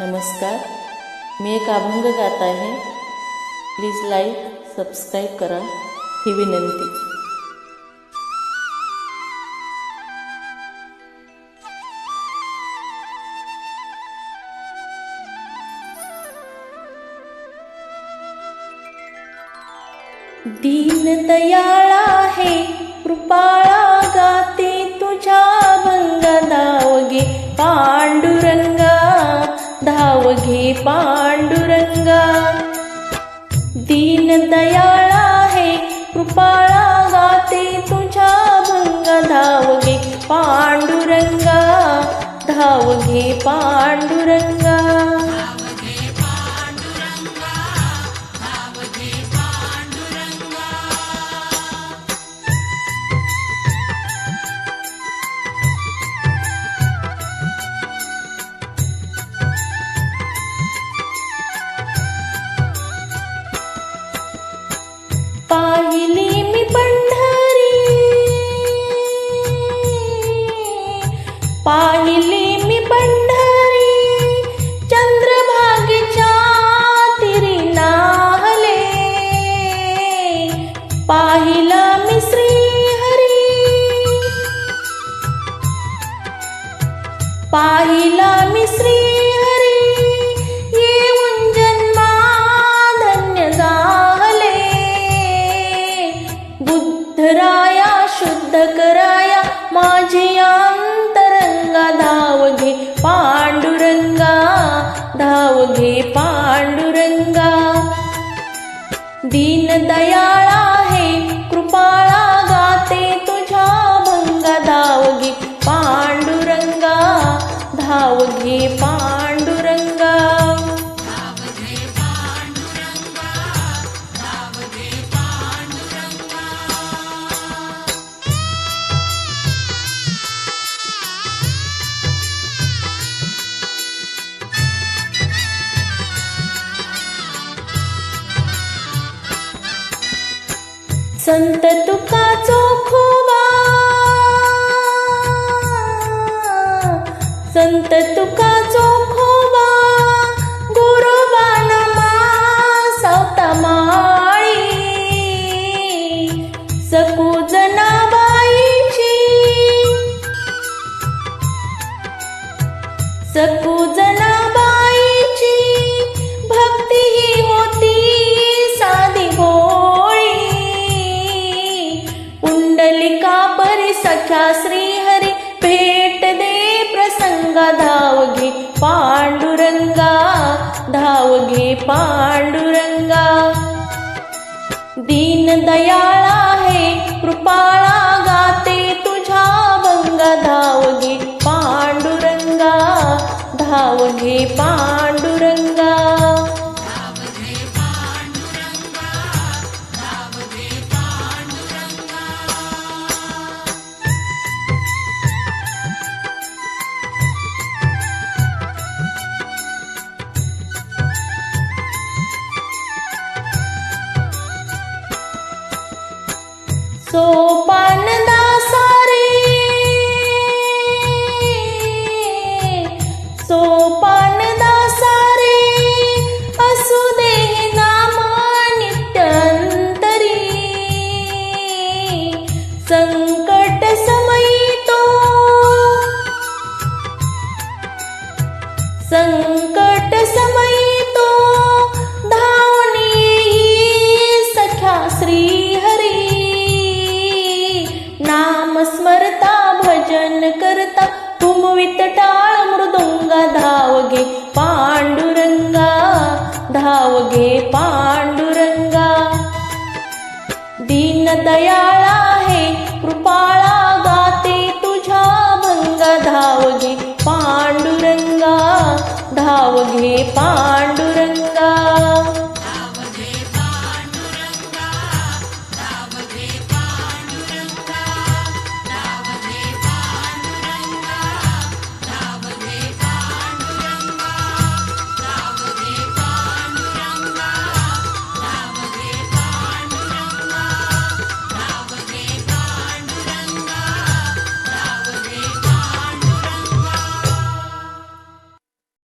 नमस्कार, मी एक अभंग गात आहे. प्लीज लाईक सबस्क्राईब करा ही विनंती. दीनदयाळा हे कृपाळा गाते तुझ्या अभंग. धाव घे पांडुरंगा, धाव घे पांडुरंगा. दीनदयाळा हे कृपाळा गाते तुझ्या अभंग. धाव घे पांडुरंगा, धाव घे पांडुरंगा. पाहिली मी पंढरी, पाहिली मी पंढरी, चंद्रभागेच्या तीरी नाहले. पाहिला मी श्रीहरी, पाहिला मी श्रीहरी, येऊन जन्मा धन्य झाले. बुद्धराया शुद्ध कराया माझे अंतरंगा. धाव घे पांडुरंगा, धाव घे पांडुरंगा. दीनदयाळा हे कृपाळा गाते तुझ्या अभंग. धाव घे पांडुरंगा, धाव घे पांडुरंगा. संत तुका चोखोबा, संत तुका चोखोबा, गोरोबा नमा सावता माळी. सकू जनाबाईची, सकू जनाबाईची भक्ती ही होती साधी भोळी. पुंडलिका परी सख्या श्रीहरी भेट दे प्रसंगा. धाव घे पांडुरंगा, धाव घे पांडुरंगा. दीनदयाळा हे कृपाळा गाते तुझ्या अभंग. धाव घे पांडुरंगा, धाव घे पांडुरंगा. सोपान दासारे, सोपान दासारे, असू दे नाम नित्यंतरी. संकट समयी तो, संकट समयी तो, धावून येई सख्या श्रीहरी. नाम स्मरता भजन करता घुमवित टाळ मृदुंगा. धाव घे पांडुरंगा, धाव घे पांडुरंगा. दीनदयाळा हे कृपाळा गाते तुझ्या अभंग. धाव घे पांडुरंगा, धाव घे पांडुरंगा.